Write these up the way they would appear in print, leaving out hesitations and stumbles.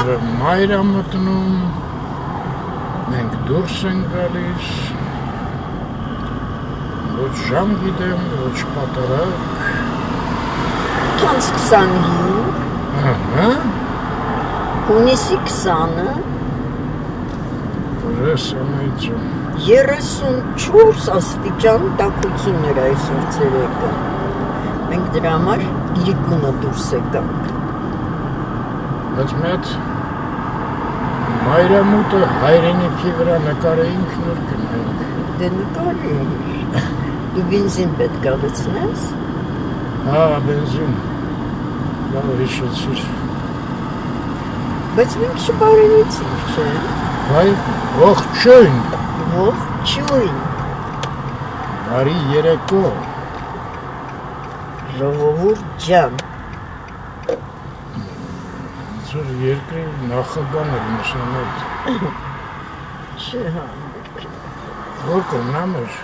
Երևը մայր է մտնում, մենք դուրս ենք գալիս, ոչ ժամ գիտեմ, ոչ պատարակ։ Քանց 25, Ահա, հունիսի 20-ը, որես ամեջում։ 34 աստիճան տաքություն էր այսօր ցերեկը։ Մենք դրա համար իրիկունը դուրս եկանք։ Բայց մի հատ մայրամուտը հայրենիքի վրա նկարեինք նոր գնայինք։ Դե նկարի, դու բենզին պետք է լցնես։ Հա, բենզին, լավ հիշեցիր։ Բայց մենք չբարենիցինք, չէ։ Վայ, ողջույն, Ողջույն, բարի երեկո։ ժողովուրդ ջան։ Ձեր երկրի նախագահն էր նշանոտ։ Չէ, հա։ Որ կողմնամ էր։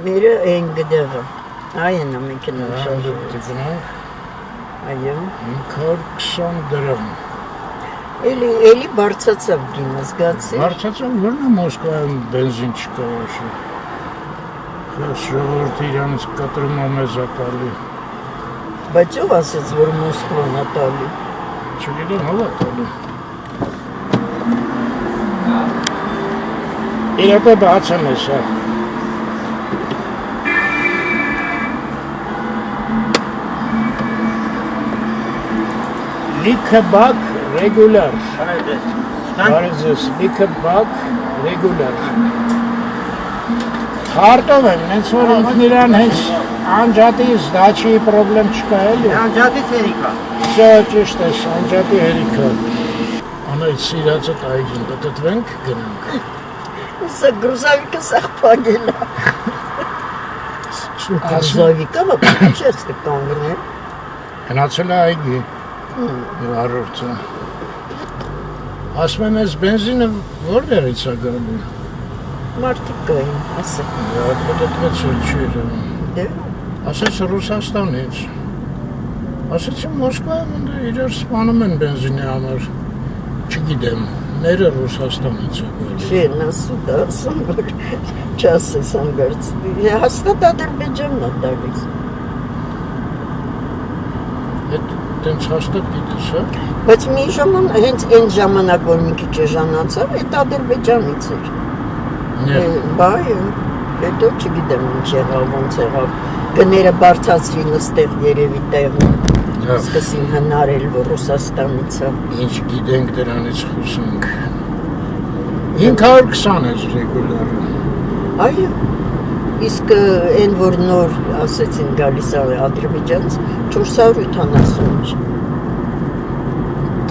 Մերը են գդեղը։ Այն է մեկն Հանդեպ շարժում։ գնանք Այո։ 520 դրամ։ Էլի բարձացավ գինը, զգացի։ Վարչացան որն է Մոսկվայում բենզին չկա ոչի։ Ես ժողովուրդը իրանց կտրում է մեզ ատալի։ Բայց ով ասեց, որ Մոսկվան է տալի։ Չգիտեմ ով է տալի։ Իրապե բացան ես հա։ Լիքըբակ ռեգուլար։ Բարեզես, լիքըբակ ռեգուլար։ Հարտով եմ, նենց որ ինքն իրան հենց անջատի զդաչի պրոբլեմ չկա էլի։ Անջատից հերիքա։ Սա ճիշտ ես, անջատի հերիքա։ Անայց սիրացդ այգին, պտտվենք գնանք։ Սա գրուզավիկը սաղպագել է։ Գրուզավիկը վապ չես կանգնել։ Գնացել է այգի, առորդը։ Ասում եմ ես բենզինը որտեղից է գալու։ Մարդիկ կային, ասա։ Պտտվեց որ չի երևում։ Դե, Ասեց Ռուսաստանից։ Ասեցի Մոսկվայում իրար սպանում են բենզինի համար։ Չգիտեմ, մերը Ռուսաստանից է գալու։ չեն ասում, դա ասում, որ չասես անգարց։ Հաստատ Ադրբեջանն է տալիս։ Այդ տենց հաստատ գիտես, հա։ Բայց մի ժաման, հենց այն ժամանակ, որ մի քիչ էժանացավ, այդ Ադրբեջանից էր։ Բայ, հետո չգիտեմ ինչ եղավ, ոնց եղավ։ Գները բարձացրին ստեղ երևի տեղում։ Սկսին հնարել, որ Ռուսաստանից է։ Ինչ գիտենք դրանից խոսանք։ 520 է ռեգուլարը։ Այո, իսկ այն, որ նոր ասեցին գալիս է Ադրբեջանից, 470 է։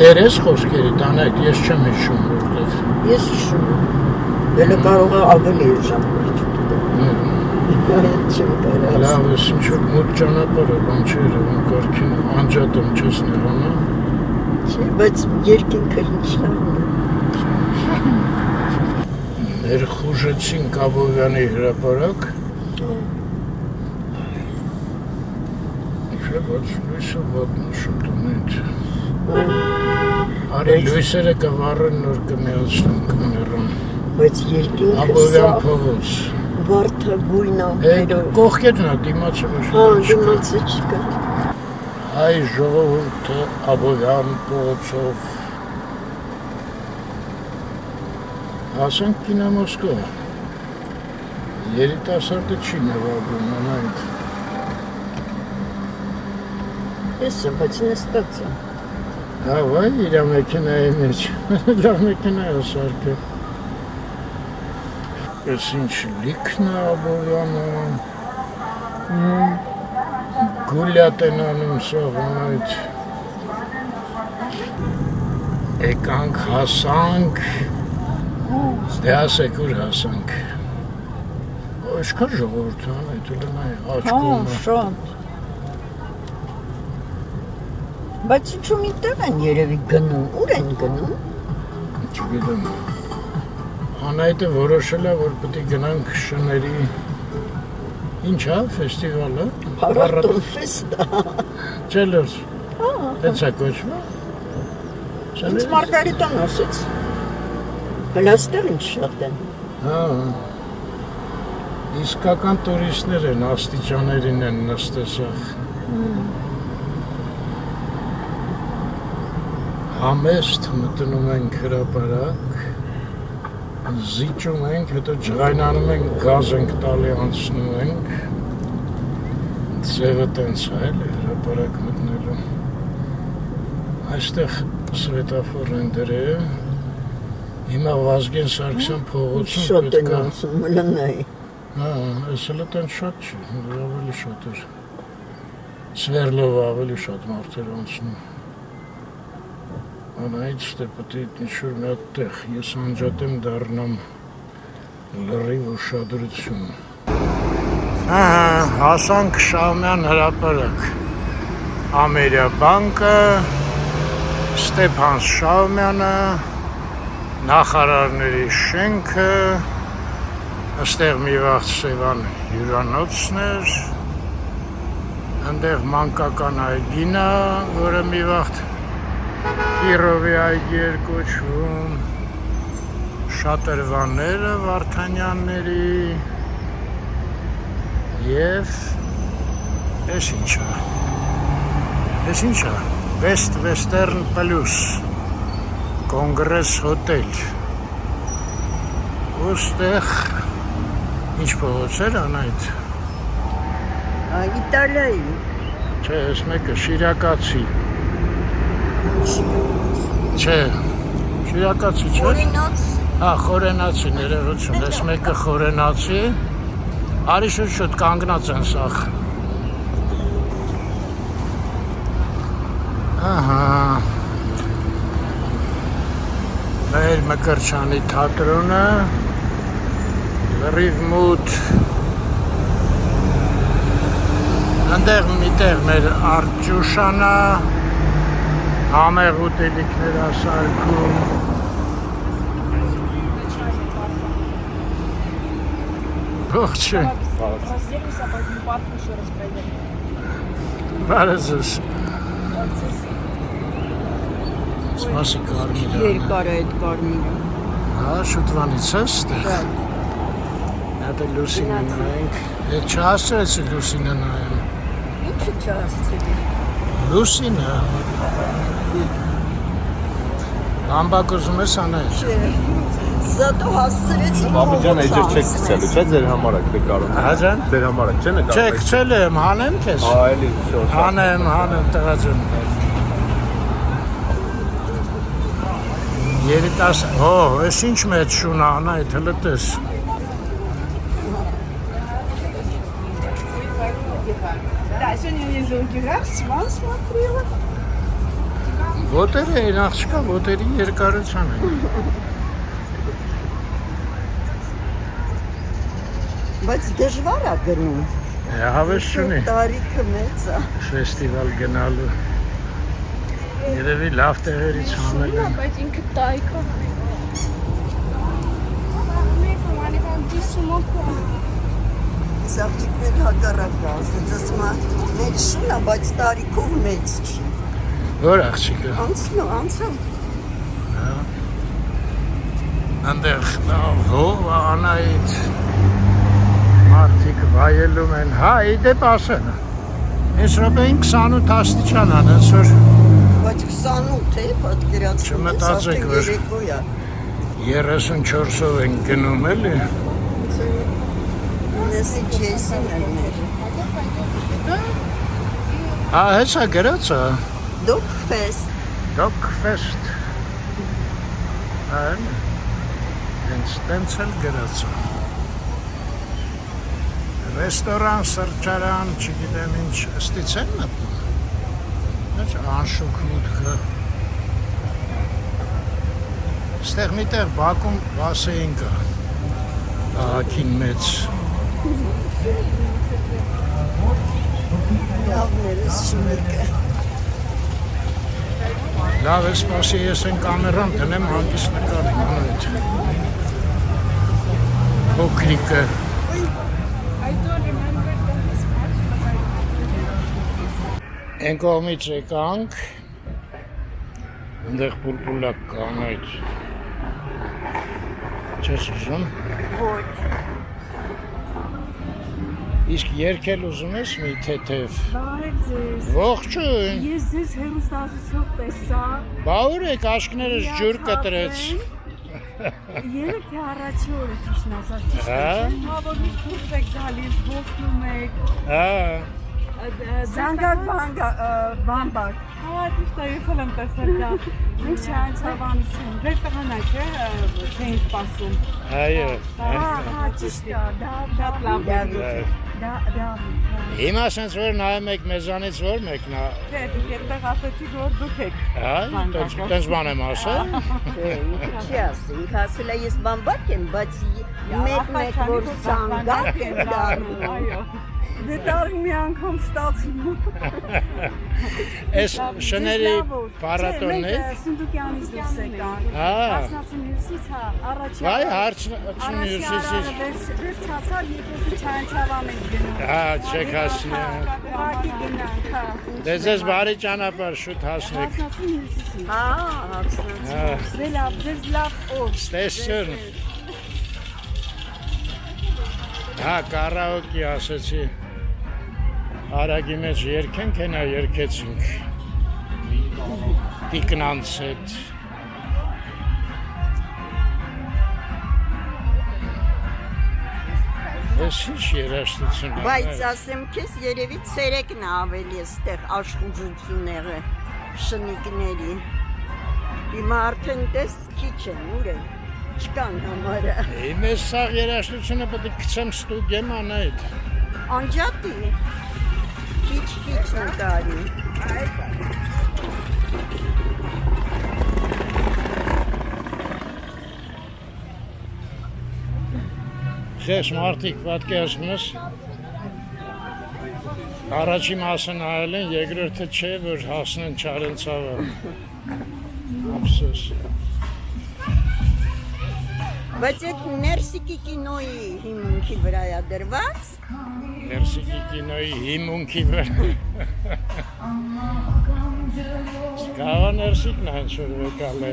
Տերես խոսքերի տանեք, ես չեմ հիշում որտեղ։ Ես հիշում եմ։ Դելը կարող է ավելի ժամանակ չգիտեմ։ Չեմ կարող։ Լավ ես, ինչ որ մոտ ճանապարհը, բան չի երևում, կարքին անջատում չես նեղանա։ Չէ, բայց երկինքը ինչն է։ Ներխուժեցինք Աբովյանի հրապարակ։ Չէ, բայց լույսը վատնա շուտունից։ Արի լույսերը կվառեն նոր կմիացնեն կներան։ Բայց երկինքը Աբովյան փողոց։ վարդագույն Կողքերն է դիմացը ոչ Հա, դիմացը չկա։ Այ ժողովուրդը Աբովյան փողոցով հասանք կինա Մոսկվա։ Երիտասարդը չի նվագում, անայդ։ Եսը, բայց նստած է։ Հա, վայ, իրա մեքենայի մեջ, լավ մեքենա է սարկը։ Ես ինչ լիքն է Աբովյանը, գուլյատ են անում սաղ անայդ։ Եկանք, հասանք, դե ասեք ուր հասանք։ Աշկար ժողորդ է, այդ ուլն է աչկում է։ Շատ։ Բայց իչում ինտեղ են երևի գնում, ուր են գնում։ Չգիտեմ։ Անայտը որոշել է, որ պետք է գնանք շների, ինչ է, ֆեստիվալը։ Փառատոն ֆեստա։ Չելոց, հենց է կոչվում։ Ինձ Մարգարիտան ասեց։ Հլաստեղ ինչ շատ են։ Հա։ Իսկական տուրիստներ են, աստիճաներին են նստեցախ։ Համեստ մտնում ենք հրապարակ, զիջում ենք, հետո ջղայնանում ենք, գազ ենք տալի անցնում ենք, ձևը տենց է էլի հրապարակ մտնելու։ Այստեղ սվետաֆոր են դրել, հիմա Վազգեն Սարգսյան փողոցում Շատ են անցում, մլնայի։ Հա, այս էլ տենց շատ չի, ավելի շատ էր։ Սվերլով ավելի շատ մարդեր անցնում։ Անայից ստե պետք է ինչ-որ մի հատ տեղ, ես անջատեմ դառնամ լրիվ ուշադրություն։ Հասանք Շահումյան հրապարակ, Ամերիա բանկը, Ստեփան Շահումյանը, նախարարների շենքը, այստեղ մի վաղ Սևան հյուրանոցն էր, այնտեղ մանկական այգին է, որը մի վաղ Կիրովի այգի էր կոչվում, շատրվանները Վարդանյանների և ես ինչա, West Western Plus Կոնգրես հոտել, ոստեղ ինչ փողոց էր անայդ։ Իտալիայի։ Չէ, ես մեկը Շիրակացի։ Չէ, Շիրակացի չէ։ Խորենաց։ Հա, խորենացի ներողություն, ես մեկը խորենացի։ Արի շուտ կանգնած են սախ։ Ահա։ Մեր Մկրտչյանի թատրոնը, լրիվ մութ։ Այնտեղ միտեղ մեր Արտջուշանը, համեղ ուտելիքներ ասարկում։ Ողջույն։ Разделимся, пойдем в парк еще раз пройдем. Բարեզս։ Սպասի կարմիրը։ Երկար է այդ կարմիրը։ Հա, շուտվանից ես ստեղ։ Հատը լուսինը նայենք։ Ետ չհասրեցի լուսինը նայեմ։ Ինչը չհասցրի։ Լուսինը։ Լամբակ ուզում ես անել։ Զատո հասցրեցի Բաբիջան էջեր չեք գցելու, չէ՞ ձեր համար եք նկարում։ Հա ջան։ Ձեր համար եք, չէ՞ նկարում։ Չէ, գցել եմ, հանեմ քեզ։ Այլի, շո։ Հանեմ, տղա ջան։ Երիտասարդ, այս ինչ մեծ շուն անա, այդ հլը տես։ Да, сегодня вижу гирав, сван смотрела. Ոտերը են աղջկա, ոտերի երկարության են։ Բայց դժվար է գնում։ Հավես չունի Տարիքը մեծ է։ ֆեստիվալ գնալու։ Երևի լավ տեղերից հանել են։ Բայց ինքը տայքա։ Սաղջիկներ հակառակը ասեց, ասում է, մեծ շուն է, բայց տարիքով մեծ չի։ Որ աղջիկը։ Անցան։ Այնտեղ հով անայից մարդիկ վայելում են։ Հա, իդեպ ասեն։ Այս րոպեին 28 աստիճան ան, հենց որ Բայց 28 է, պատկերացնում ես, Չմտածեք, որ- երեկո է։ 34-ով են գնում էլի։ Ունեսի Ջեյսին էր մեր։ Հա, հեսա գրածը, Dogfest։ Այն, հենց տենց էլ գրածը։ Ռեստորան, սրճարան, չգիտեմ ինչ, ըստից են մտնում։ Ինչ անշուք մուտքը։ Ստեղ միտեղ Բաքում բասեին կա, ահակին մեծ։ Լավներս շմիկը։ Լավ է, սպասի, ես են կամերան տնեմ հանգիստ նկարիմ անոյթ։ Հոքրիկը։ I don't remember this much, but Են կողմից եկանք, Այնտեղ պուլպուլակ կան այդ։ Չես ուզում։ Ոչ։ Իսկ երկել ուզում ես մի թեթև։ Բարև ձեզ։ Ողջույն։ Ես ձեզ հեռուստացույցով տեսա։ Բա ուր եք աշկներս ջուր կտրեց։ Երեք թե առաջի օրը ճիշտ ասած ճիշտ Հա։ է։ Հա որ մի կուրս եք գալիս, ողջունում եք։ Հա։ Զանգակ բամբակ։ Հա, ճիշտ է, ես էլ եմ տեսել դա։ Մենք չանցավանություն։ Ձեր տղան է, չէ՞, չէին սպասում։ Այո։ Հա, ճիշտ է, դա լավ է։ Դա Հիմա ասենց որ նայում եք մեզանից որ մեկն է։ Չէ, դուք այդտեղ ասեցիք, որ դուք եք։ Հա, տենց բան եմ ասել։ Չի ասի, ինքը ասել է ես բամբակ եմ, բայց մեկ որ զանգակ եմ դառնում։ Այո։ Դե տարին մի անգամ ստացվում։ Այս շների փառատոնն է։ Մենք Սունդուկյանից դուրս եկան։ Հա։ Հարցնացումից հա, առաջի Վայ հարցնությունից։ վերջացար երկուսի չանցավան ենք գնում։ Հա, չեք հասնի։ Ուղղակի գնանք, հա։ Դե ձեզ բարի ճանապարհ շուտ հասնեք։ Հարցնացում Հա, հացնած։ Հա, Դե լավ, ձեզ լավ օր։ ստեսություն։ Հա, կարաոկե ասեցի։ Արագի մեջ երկենք, հենա երկեցինք։ Տիկնանց հետ։ Ես ինչ երաշտություն եմ։ Բայց ասեմ քեզ երևի ցերեկն է ավելի էստեղ աշխուժությունները շնիկների։ Հիմա արդեն տես քիչ են, ուր են։ Չկան համարը։ Ես սաղ երաշտությունը պետք է գցեմ ստուգեմ անայդ։ Անջատի։ Քիչ նկարի։ Քեզ մարդիկ պատկերացնում ես առաջի մասը նայել են, երկրորդը չէ, որ հասնեն Չարենցավը։ Ափսոս։ Բայց այդ ներսիկի կինոյի հիմունքի վրա է դրված։ Ներսիկի կինոյի հիմունքի վրա։ Գավա ներսիկն է ինչ-որ վեկալ է։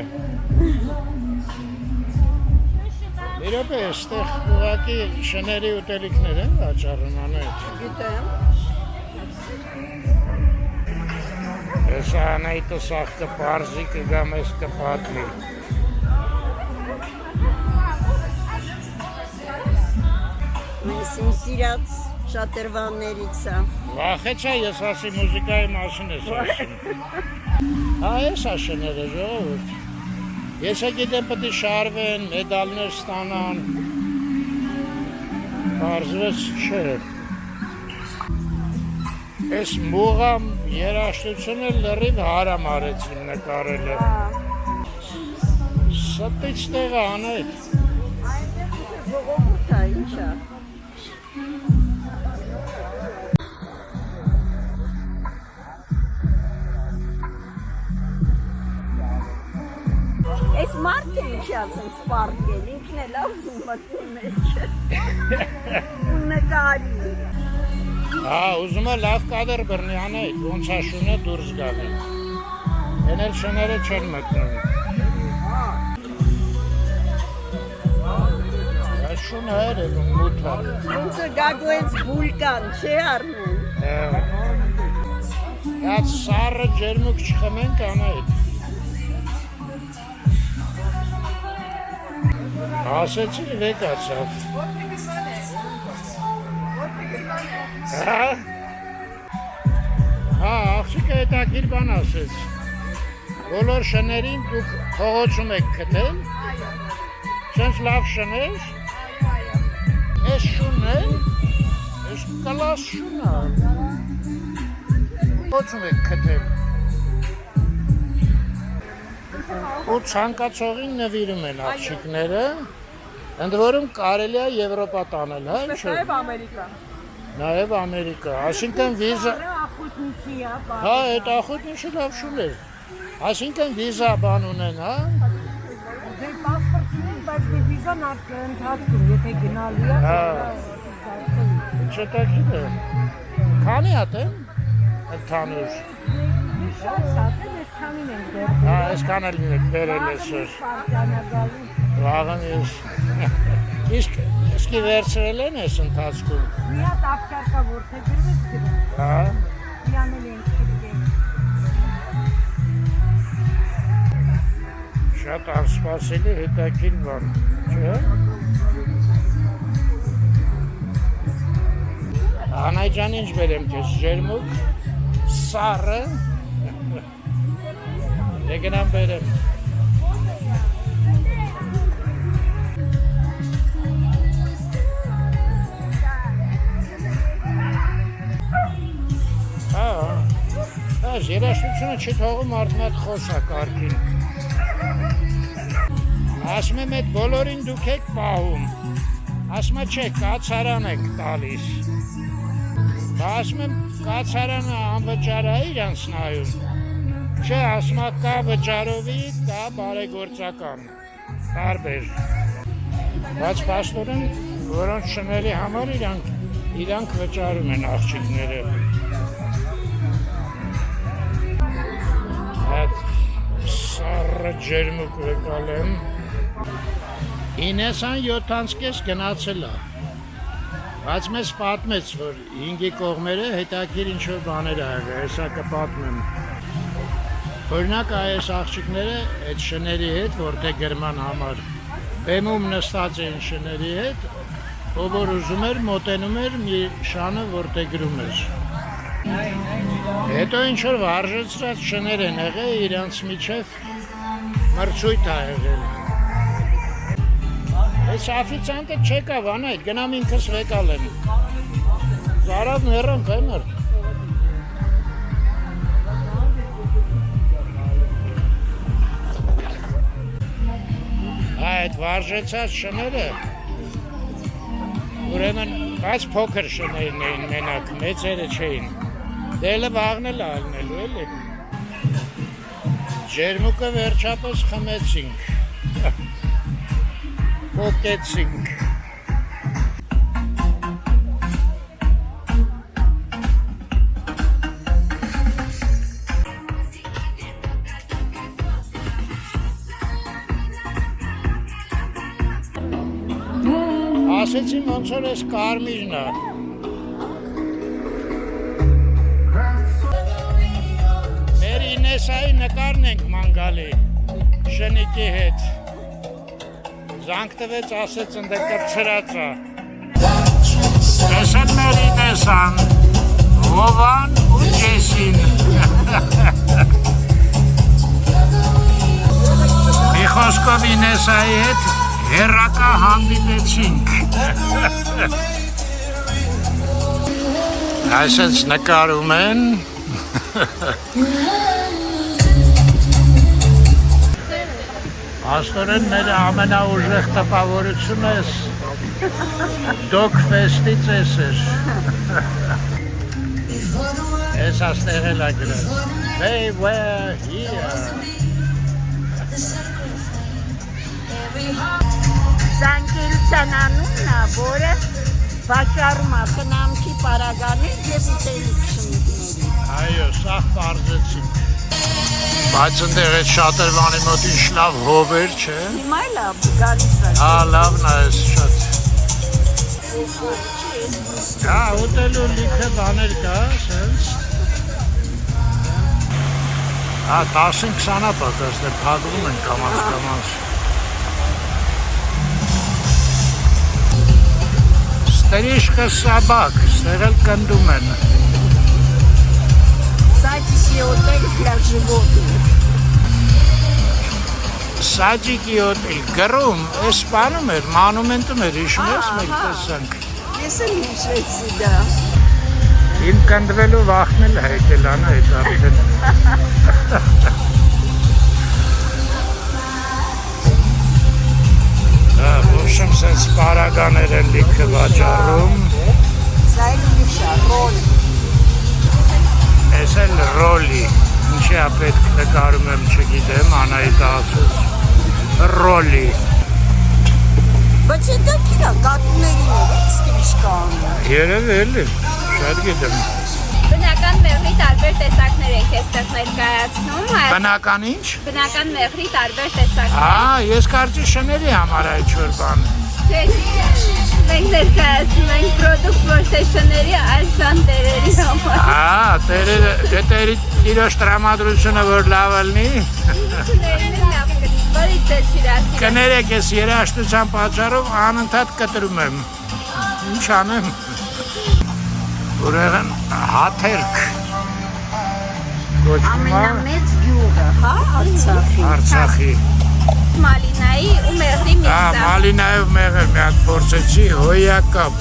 Իրոպե, այստեղ ուղղակի շների ուտելիքներ են վաճառում անետ։ Գիտեմ։ Ես անայտը սաղ կպարզի կգամ ես կպատվի։ Ես իմ սիրած շատրվաններից է։ Վախեցա ես ասի մուզիկայի մասին ես ասում։ Հա, ես աշեները ժողովուրդ։ Ես գիտեմ պետք է շարվեն, մեդալներ ստանան։ Պարզվեց չէ։ Այս մուղամ երաշտությունը լրիվ հարամ արեցին նկարելը։ Սպից տեղը անետ։ Ժողովուրդ է, ինչ է։ Այս մարդը ինչ է ասենց պարկել, ինքն էլ ուզում մտնում մեջ։ Ու նկարի։ Հա, ուզում է լավ կադր բռնի անետ, ոնց է շունը դուրս գալի։ Են էլ շները չեն մտնում։ Այս շունը երևում մութ է։ Ոնց է գագու ես վուլկան, չէ առնում։ Այդ սառը ջերմուկ չխմենք անետ։ Ասեցի վեկացավ։ Հա, աղջիկը հետաքրքիր բան ասեց։ Բոլոր շներին դուք փողոցում եք գտել։ Սենց լավ շներ։ Այս շունն է, այս կլաս շունն է։ Փողոցում եք գտել։ Ու ցանկացողին նվիրում են աղջիկները։ Ընդ որում կարելի է Եվրոպա տանել, հա, ինչ։ Նաև Ամերիկա։ Նաև Ամերիկա, այսինքն վիզա։ Ախոտնիքի է, Հա, այդ ախոտնիքը լավ շուն է։ Այսինքն վիզա բան ունեն, հա։ Դե պասպորտ ունեն, բայց դե վիզան ընթացքում, եթե գնալու է։ Հա։ Ինչ է տակին է։ Քանի հատ են։ Ընդհանուր։ Շատ շատ է, ես քանին ենք դեռ։ Հա, այսքան էլ բերել ես որ վաղն ես իսկի վերցրել են ես ընթացքում Մի հատ ապկար կա որթե գրվեց դրան։ հա Միանել ենք գրգել։ շատ անսպասելի հետաքրքիր բան չէ Անայ ջան ինչ բերեմ քեզ ջերմուկ սառը Եկնամ բերեմ Այս երաշտությունը չի թողում արդմատ խոսակ արկին Ասում եմ էդ բոլորին դուք եք պահում Ասում չէ կացարան եք տալիս Ասում եմ կացարանը անվճար է իրանց նայում Չէ ասում կա վճարովի, կա բարեգործական տարբեր Բայց պաստորեն որոնց շների համար իրանք վճարում են աղջիկները Այդ սառը ջերմուկ վեկալ եմ 97 գնացել է Բայց մեզ պատմեց, որ 5-ի կողմերը հետաքրքիր ինչ-որ բաներ ա եղել, հեսա կպատմեմ Օրինակ այս աղջիկները այդ շների հետ, որտեղ գրման համար բեմում նստած էին շների հետ ով որ ուզում էր, մոտենում էր մի շանը, որտեղ գրում էր Հետո ինչ-որ վարժեցրած շներ են եղել, իրանց միջև մրցույթ ա եղել Այս աֆիցանտը չեկավ անայդ, գնամ ինքս վեկալ եմ Զարավ ներանք է մրդ Այդ վարժեցած շները ուրեմն բայց փոքր շներն էին մենակ, մեծերը չէին Դելը վաղն էլ ալնելու էլի Ջերմուկը վերջապես խմեցինք Պոկեցինք Ասեցի ոնց որ ես կարմիրն է Մեր Ինեսայի նկարն ենք մանգալի շնիկի հետ Զանգ տվեց ասեց ընդ կպցրած է Տեսեն մեր Ինեսան Հովան ու Ջեսին Մի խոսքով Ինեսայի հետ Հերակա հանդիպեցինք Այսենց նկարում են Աստորեն մեր ամենաուժեղ տպավորությունը Դոկ ֆեստից էր Ես աստեղ էլ ագրել They were here Զանգելության անունն է, որը վաճառում է խնամքի պարագաներ և ուտելիք շնիկների Այո, սաղ պարզեցինք Բայց ընդեղ այդ շատրվանի մոտ ինչ լավ հով էր, չէ? Հիմա էլ գալիս է Հա, լավն է ես շատ Հա, ուտելու լիքը բաներ կա, սենց Հա, 10-20 պակաս դե փակվում են կամաց Ստրիշկը սաբակ, ստեղ էլ կնդում են Սաջիկի օտել для животных Սաջիկի օտել, գրում, ես բանում էր, մանումենտում էր, իշում ես մեկ տեսանք Ես էլ հիշեցի դա Իմ կնդվելու վախն էլ հետել անա հետ արդեն Ոչմ սենց պարագաներ են լիքը վաճառում Սա էլ ուրիշա, ռոլ Ես էլ ռոլի Ինչի է պետք նկարում եմ չգիտեմ, անայիտ ասուց Ռոլի Բայց դա կիրա կատուներին էր, էտ ստրիշկա անում Երև էլի, շատ գիտեմ Բնական մեղրի տարբեր տեսակներ ենք այստեղ ներկայացնում։ Բնական ինչ։ Բնական մեղրի տարբեր տեսակներ։ Ես կարծի շների համար այդ չոր բան։ Մենք ներկայացնում ենք պրոդուկտ ոչ թե շների, այլ ժանտերերի համար։ Դե իրոջ տրամադրությունը որ լավ լինի։ Կներեք ես երաշտության պատճառով անընդհատ կտրում եմ։ Ինչ անեմ։ Ուրեղն հաթերք։ Ամենամեծ գյուղը, հա, Արցախի։ Մալինայի ու մեղրի միքսը։ Մալինայով մեղր մի հատ փորձեցի, հոյակապ։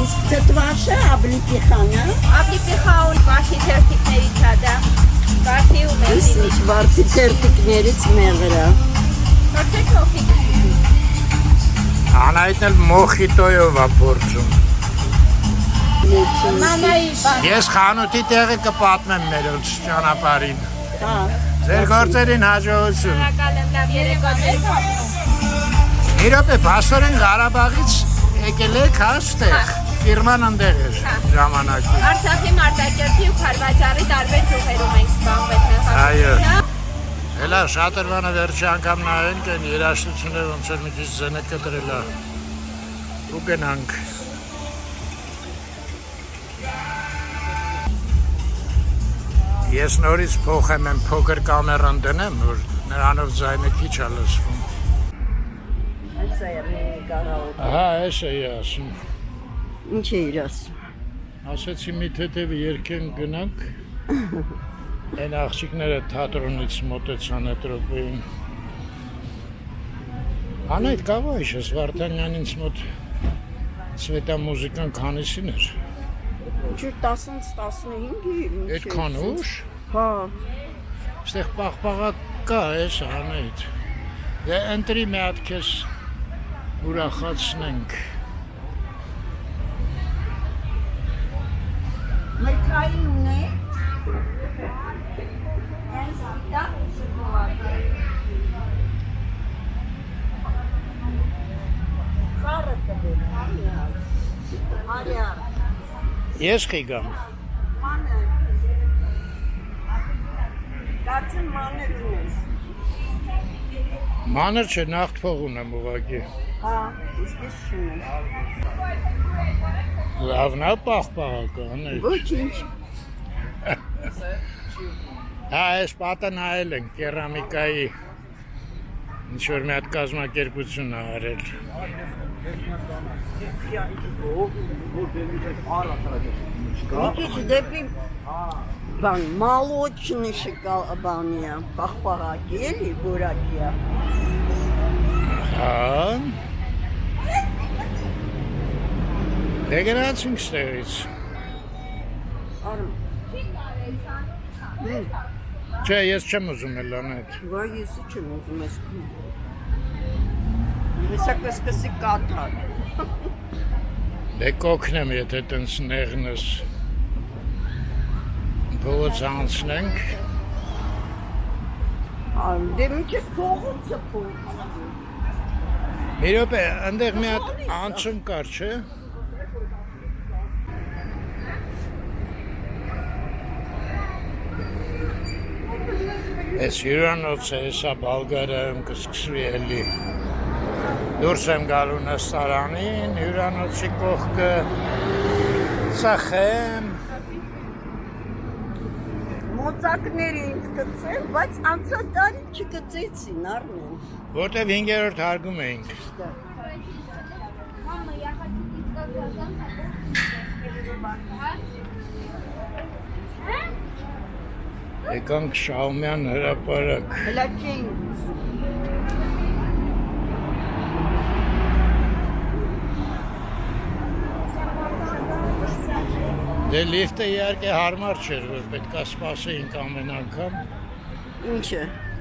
իսկ թթվաշը աբլիպիխանը։ Աբլիպիխան վարդի թերթիկներից է դա։ Վարդի ու մեղրի։ Ինչ վարդի թերթիկներից մեղրը։ Փորձեք մոխիտո։ Անայտն էլ մոխիտոյով է փորձում։ Մամայի բան։ Ես խանութի տեղը կպատմեմ մեր ճանապարհին։ Հա։ Ձեր գործերին հաջողություն։ Շնորհակալ եմ, լավ երեկոներ։ Մի րոպե, Բաստորեն Ղարաբաղից եկել եք հաստեղ, ֆիրման ընդեղ էր ժամանակին։ Արցախի Մարտակերտի ու Խարվաճարի տարբեր ճյուղերում ենք զբաղվել մենք։ Այո։ Հելա շատրվանը վերջի անգամ նայենք են երաշտությունը ոնց որ մի քիչ զենը կտրել է։ Ու գնանք։ Ես նորից փոխեմ եմ փոքր կամերան դնեմ, որ նրանով ձայնը քիչ է լսվում։ Այս է եղնի կարաոտ։ Ահա, այս է ասում։ Ինչ է իր ասում։ Ասեցի մի թեթև երկեն գնանք։ Այն աղջիկները թատրոնից մոտեցան այդ րոպեին։ Անայդ կավայ ես Վարդանյանից մոտ Սվետա մուզիկան քանիսին էր։ Ջուր 10-15-ի։ Այդքան ուշ։ Հա։ Այստեղ պաղպաղակ կա էս Անայդ։ Դե ընտրի մի հատ քեզ ուրախացնենք։ Մրգային ունե։ Խարը տվեք, արյար։ Ես խիգամ։ Մանր։ Կարծեմ մանր ունես։ Մանր չէ, նախտ փող ունեմ ուղղակի։ Հա, իսկես չունեմ։ Լավն է պաղպաղակը, Անայդ։ Ոչինչ։ Հա, այս պատը նայել ենք կերամիկայի ինչ-որ մի հատ կազմակերպություն է արել։ Մի քիչ դեպի բան, մալոչնի բանիա, պաղպաղակի էլի, որակիա։ Հա։ Դե գնացինք ստեղից։ Արում։ Չէ, ես չեմ ուզում էլ Անայդ։ Վայ, ես չեմ ուզում ես քնում։ Հեսա կսկսի կաթար։ Դե կոքնեմ, եթե տենց նեղնս փողոց անցնենք։ Դե մի քիչ փողոցը փող։ Մի րոպե, այնտեղ մի հատ անցում կար, չէ։ Ես հյուրանոց է, հեսա Բալգարիայում կսկսվի էլի։ Դուրս եմ գալու նստարանին, հյուրանոցի կողքը ծախեմ։ Մոծակները ինձ կծել, բայց անցած տարի չկծեցին, առնեն։ Որտև 5-րդ հարգում էինք։ Եկանք Շահումյան հրապարակ։ Հլա չէին ուզում։ Դե լիֆտը իհարկե հարմար չէր, որ պետք է սպասեինք ամեն անգամ։ Ինչը։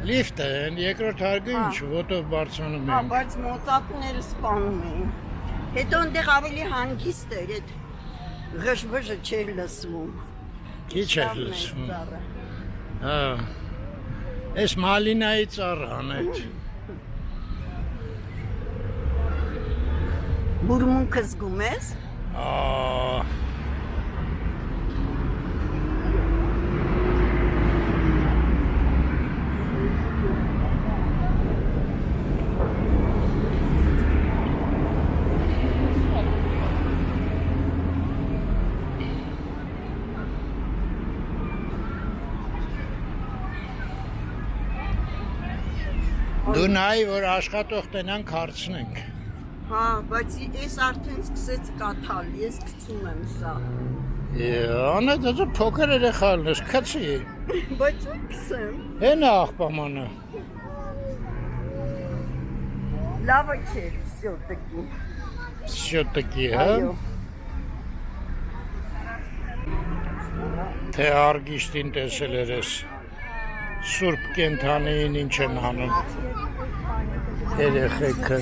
Լիֆտը, երկրորդ հարգը ինչ, ոտով բարձրանում Հա, ենք։ բայց մոծակները սպանում էին։ Հետո այնտեղ ավելի հանգիստ էր, այդ ղժբժը չէր լսվում։ Քիչ էր լսվում։ Հա։ Էս Մալինայի ծառան այդ։ Բուրմունքը զգում ես։ Դու նայ, որ աշխատող տնանք հարցնենք։ Հա, բայց ես արդեն սկսեց կաթալ, ես գցում եմ սա։ Անա դա փոքր երեխան ես, քցի։ Բայց ու գցեմ։ Հենա աղբամանը։ Լավ չէ, всё-таки։ Всё-таки, հա։ Այո։ Թե արգիշտին տեսել ես Սուրբ կենթանիին ինչ են անում երեխեքը։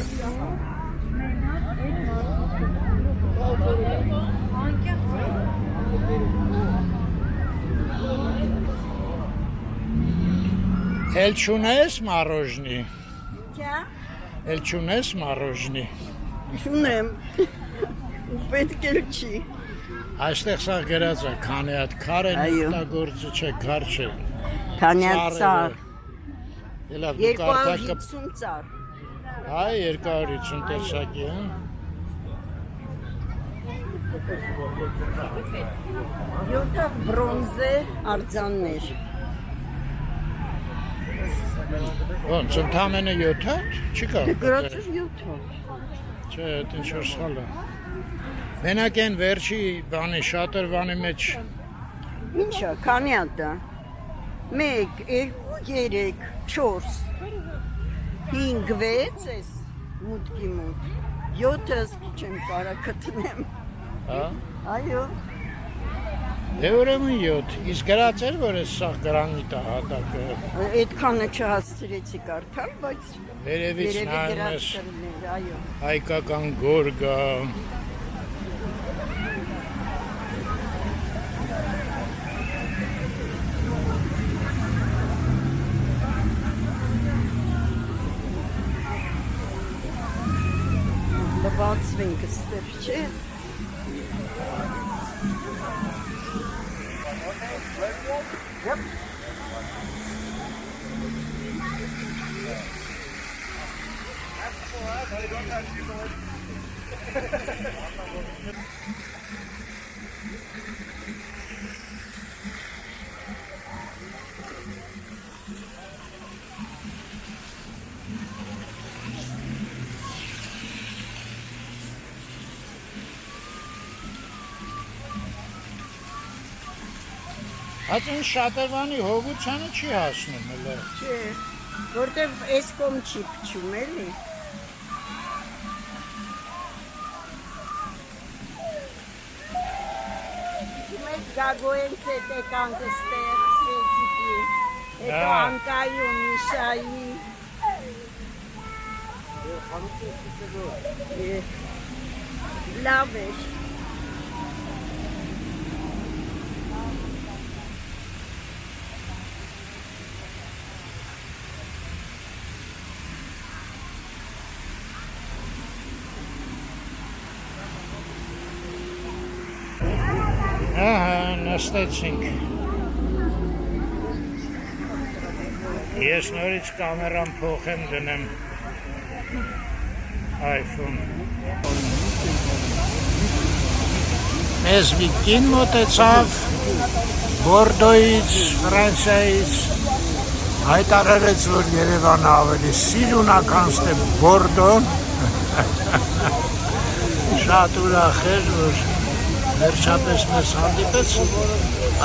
Էլ չունես մառոժնի։ Քյա։ Էլ չունես մառոժնի։ Չունեմ։ Ու պետք էլ չի։ Այստեղ սա գրած է, քանի հատ քար են Այո։ օգտագործը չէ, քար չէ։ Քանյացար։ Էլա դու կարտակը 250 ծառ։ Այ 250 տեսակի, հա։ Յոթ բրոնզե արձաններ։ Ոնց ընդամենը 7 հատ, չի կարող։ Գրած էր 7 հատ։ Չէ, դա ինչ որ սխալ է։ Մենակ այն վերջի բանի շատրվանի մեջ Ինչա, քանի հատ է։ 1, 2, 3, 4, 5, 6 էս մուտքի մոտ։ 7-ս չեմ կարա գտնեմ։ հա։ Այո։ Դե ուրեմն 7, իսկ գրած էր, որ այս սա գրանիտ է հատակը։ Այդքանը չհասցրեցի կարդալ, բայց Վերևից երևի նայում գրած ես կլներ, այո։ հայկական գորգը։ Լվացվենք ստեղ, չէ։ Հացին շատրվանի հողությանը չի հասնում հլը։ Չէ, որտեվ այս կողմ չի փչում, էլի։ Մենք գագոյենց հետ եկանք ստեղ, սեցիկի, հետո Հա։ անկայում Միշայի։ Լավ էր։ Ահա, նստեցինք։ Ես նորից կամերան փոխեմ դնեմ iPhone։ Մեզ մի կին մոտեցավ Բորդոյից, Ֆրանսիայից, հայտարարեց, որ Երևանը ավելի սիրունական ստե Բորդո։ Շատ ուրախ էր, որ վերջապես մեզ հանդիպեց,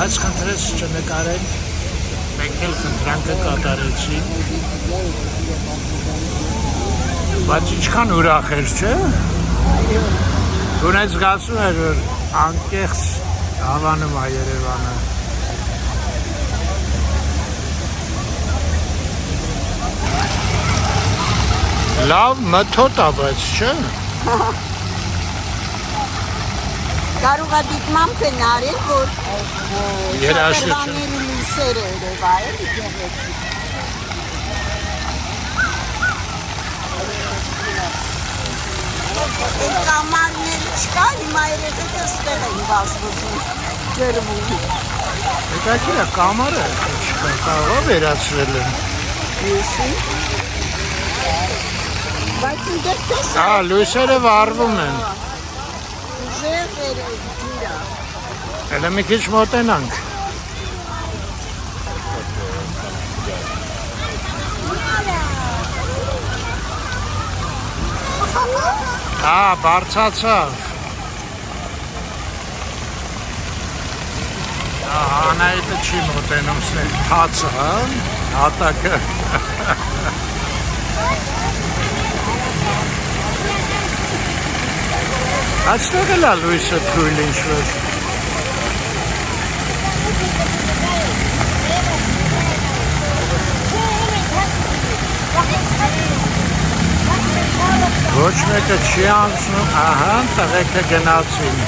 այս խնդրեց չնկարենք, մենք էլ խնդրանքը կատարեցի, բայց ինչքան ուրախ էր, չէ? Ունեց զգացում էր, որ անկեղծ հավանում է Երևանը։ Լավ մթոտ է, բայց չէ։ Կարող է դիտմամբ կնարել, որ Երաշտություն։ շատրվանների լույսերը երևա էլ գեղեցիկ։ Այդ կամարներ չկա, հիմա երեխեքը ստեղ են վազվզում, ջրվում։ Հետաքրքիր է, կամարը չկա, կարող է վերացրել են։ Լույսի։ Բայց ինձ տես Հա, լույսերը վառվում են։ ուժեղ ջիրա։ Հələ մի քիչ մոտենանք։ Բարձացավ։ Անայտը չի մոտենում սենց թացը, հատակը։ Այստեղ էլ է լույսը թույլ ինչ-որ։ Ոչ մեկը չի անցնում, ահա, տղեկը գնացին։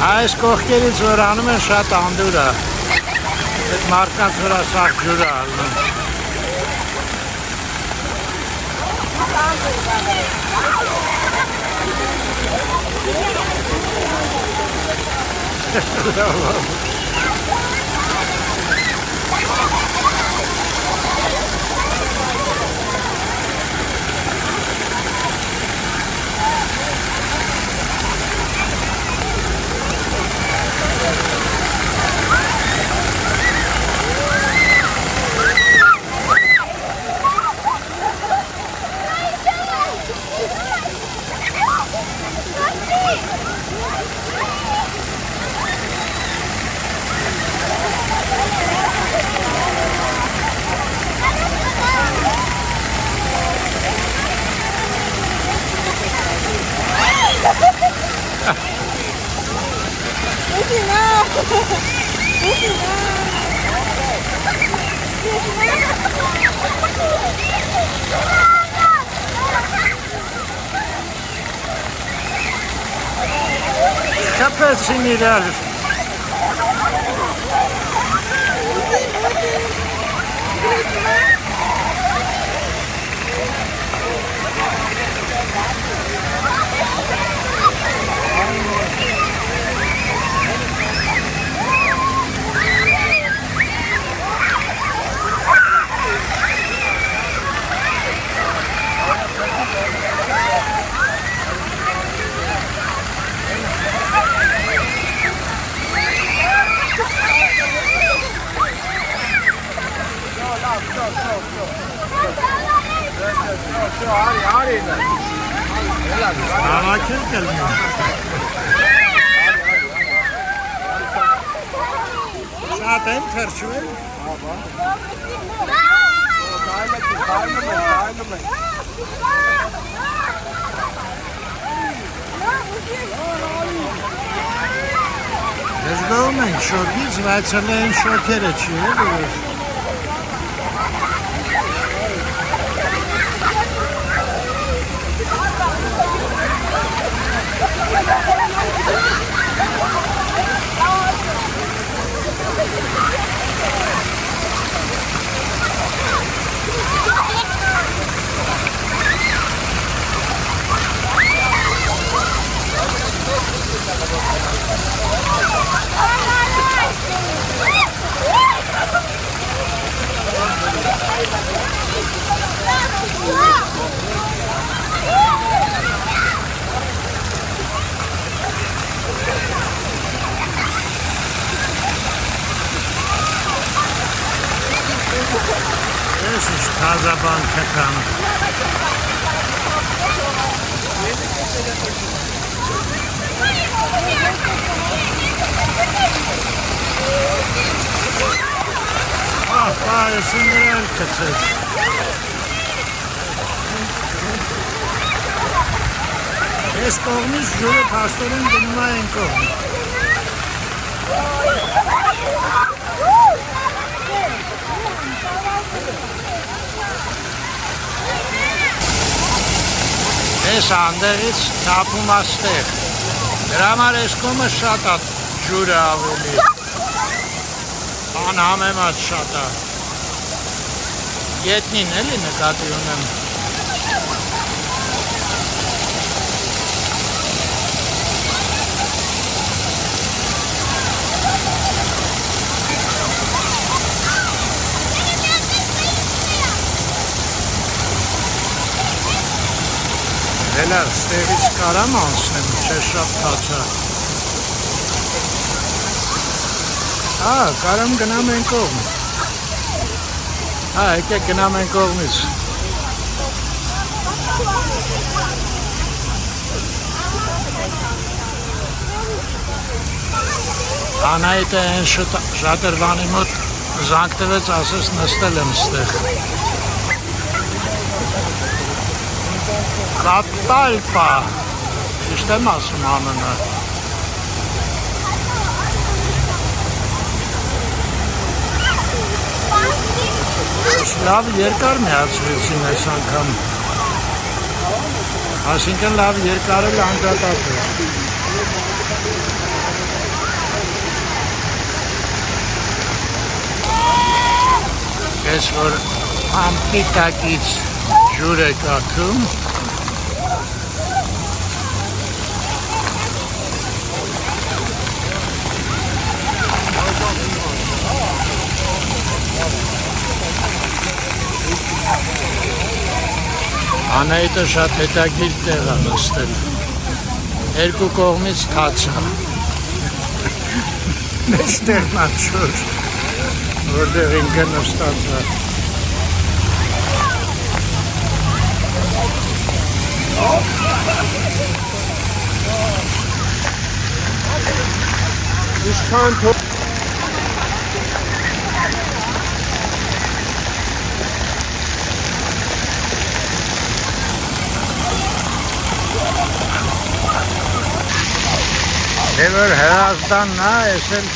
Այս կողքերից որ անում են շատ անդուր է, այդ մարդկանց վրա սաղ ջուր է ալնում։ Շփեցին իրար։ Ալաքել կլնում։ Շատ են թրջվել։ Ես գոհում ենք շոկից, բայց հələ են շոկերը չի էլի։ Ես ինչ թազաբան կտամ։ Ես ինգրել կծեց։ Ես կողմից ջուրը պաստորեն գնում է են կողմ։ Ես անդեղից թապում աստեղ։ Դրա համար ես կոմը շատ է ջուրը ավելի։ Անհամեմատ շատ է։ Ետնին էլի նկատի ունեմ։ Հելա ստեղից կարամ անցնեմ, չէ շատ թացա։ Կարամ գնամ են կողմ։ Եկեք գնամ են կողմից։ Անայտը են շատրվանի մոտ զանգտվեց, ասես նստել եմ ստեղ։ Կատալպա, ճիշտ եմ ասում անունը։ Լավ երկար միացվեցին այս անգամ։ Այսինքն լավ երկար էլ անգատած է։ Ես որ ամպիտակից ջուր է կաթում, Անայտը շատ հետաքրքիր տեղ է նստել։ Երկու կողմից թաց է։ Մեծ տեղն է չոր, որտեղ ինքը նստած է։ Ինչքան թող Եվր հրազդանն է, ես էլ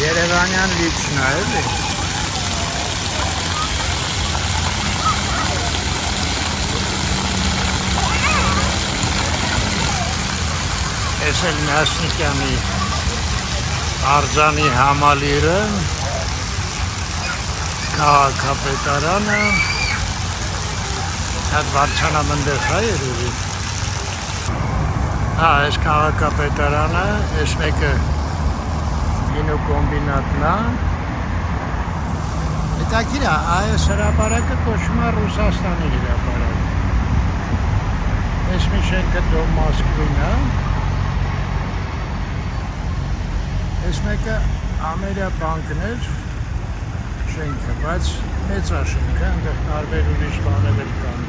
երևանյան լիչն է, էլի։ Ես էլ Նասնիկյանի արձանի համալիրը, քաղաքապետարանը, հետ վարչանամնդեղ է երևի։ Այս քաղաքապետարանը, այս մեկը գինու կոմբինատն է։ Հետաքրքիր է, այս հրապարակը կոչվում է Ռուսաստանի հրապարակ։ Այս մի շենքը Դոմ Մոսկվին է։ Այս մեկը Ամերիա բանկն էր շենքը, բայց մեծ է շենքը, այնտեղ տարբեր ուրիշ բաներ էլ կան։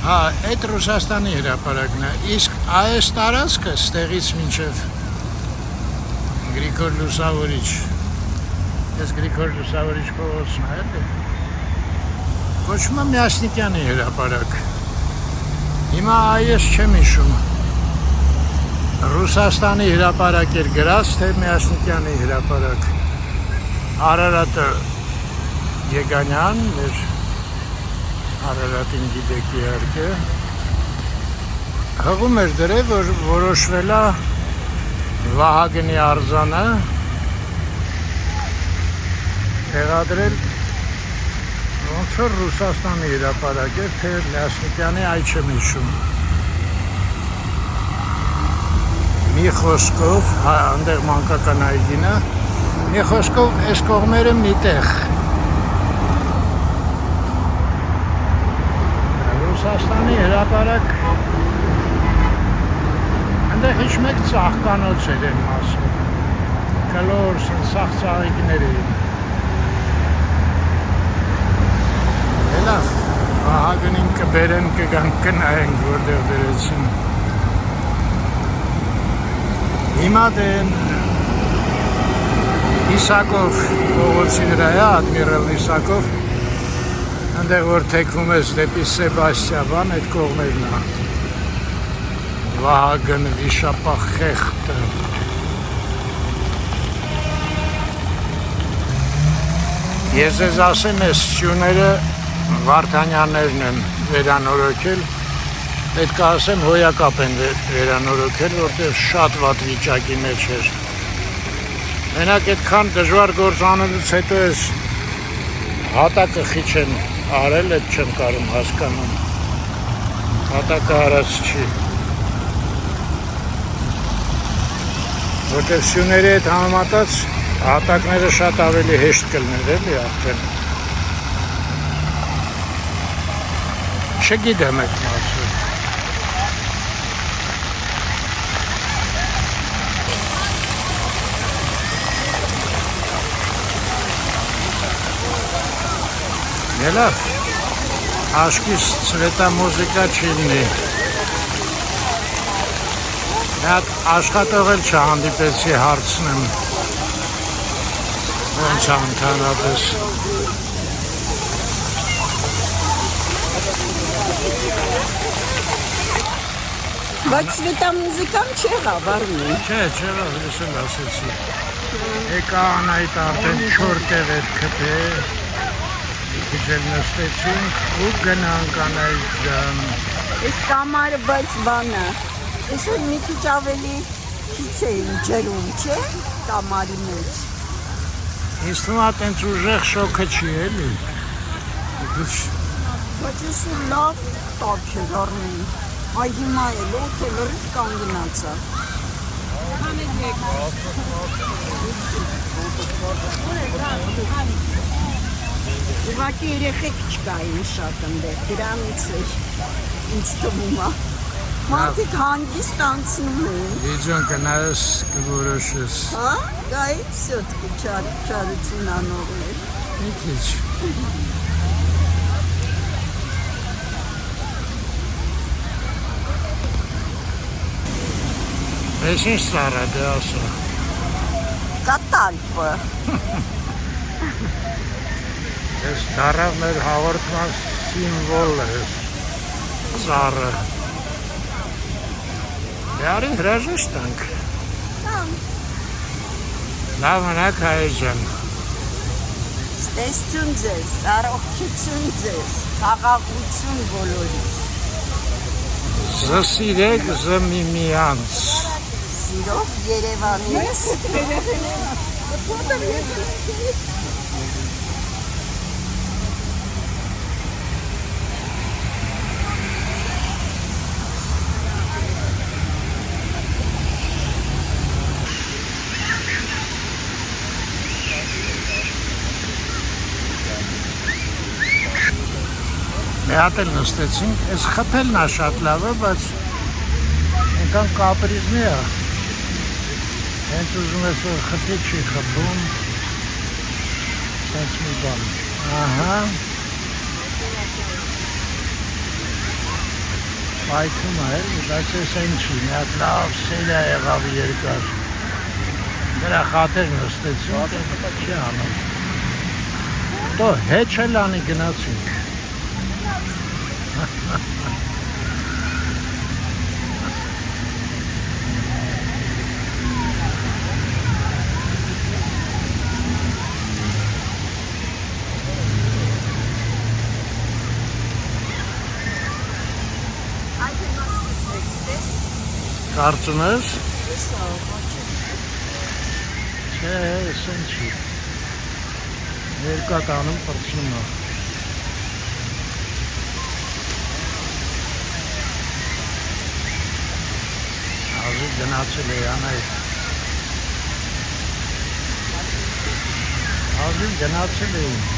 Այդ Ռուսաստանի հրապարակն է, իսկ այս տարածքը ստեղից մինչև Գրիգոր Լուսավորիչ, ես Գրիգոր Լուսավորիչ փողոցն է, էլի, կոչվում է Մյասնիկյանի հրապարակ։ Հիմա այս չեմ հիշում, Ռուսաստանի հրապարակ էր գրած, թե Մյասնիկյանի հրապարակ։ Արարատը Եգանյան, մեր Արարատին գիտեք իհարկե, հղում էր դրել, որ որոշվել է Վահագնի արձանը տեղադրել ոնց որ Ռուսաստանի հրապարակ էր, թե Մյասնիկյանի այ չեմ հիշում։ Մի խոսքով, այնտեղ մանկական այգին է, մի խոսքով այս կողմերը մի տեղ։ Ռուսաստանի հրապարակ այնտեղ ինչ մեկ ծաղկանոց էր են մասում, կլոր, սաղ ծաղիկներ էին։ Լավ, Վահագնին կբերեն կգանք կնայենք, որտեղ դրեցին։ Հիմա դեն Իսակով փողոցի վրա է, Ադմիրալ Իսակով, այնտեղ որ թեքվում ես դեպի Սեբաստիան, այդ կողմերն է։ Վահագն վիշապախեղտը։ Ես ես ասեմ, այս սյուները Վարդանյաններն են վերանորոգել, պետք է ասեմ հոյակապ են վերանորոգել, որտեղ շատ վատ վիճակի մեջ էր։ Մենակ այդքան դժվար գործ անելուց հետո ես հատակը խիչ են արել, այդ չեմ կարում հասկանում։ Հատակը արած չի։ Որտեղ սյուների հետ համեմատած հատակները շատ ավելի հեշտ կլներ էլի արդեն։ չգիտեմ այդ մասը։ Ելա, աշկիս ծվետա մուզիկա չիլնի։ Այդ աշխատող էլ չհանդիպեցի հարցնեմ։ Ոնց անքանապես։ Բայց սվետա մուզիկան չեղավ, Արմեն։ Չէ, ես էլ ասեցի։ Եկա Անայիտ արդեն 4 տեղ էր քթե։ Քիչ նստեցինք ու գնանք Անայիտ ջան։ Այս կամարը բայց բանը, այսօր մի քիչ ավելի քիչ էին ջրում, չէ, կամարի մեջ։ Ինձ թվում է տենց ուժեղ շոկը չի էլի։ Բայց այսօր լավ տակ էր Արմեն։ Այ հիմա էլ օդը լրիվ կանգնացա։ Ուղղակի երեխեք չկային շատ ընդեղ, դրանից էր ինձ թվում է։ Մարդիկ հանգիստ անցնում են։ Իջոն կնայես կորոշես։ Հա, գայի всё-таки չարություն անողներ։ Մի քիչ։ Ես ինչ սառը դե ասա։ Կատալպը։ Ես դարավ մեր հաղորդման սիմվոլ է, սառը։ Դե արի հրաժեշտ տանք։ Լավ մնաք հայեջան։ Ստեսություն ձեզ, առողջություն ձեզ, խաղաղություն բոլորիս։ Զսիրեք զմիմյանց։ Սիրով Երևանից։ Մի հատ էլ նստեցինք, այս խփելն է շատ լավը, բայց այնքան կապրիզնի է։ Հենց ուզում ես որ խփի չի խփում։ Սենց մի բան։ Ահա։ Պայթում է էլի, բայց ես այն չի, մի հատ լավ սելյա եղավ երկար։ Դրա խատեր նստեցինք, չի անում։ Դո հեչ էլ անի գնացինք։ Կարծում ես։ Չէ, էսեն չի։ Երկա տանում պրծնում է։ Ազի գնացել է Անայիտ։ Ազի գնացել էին։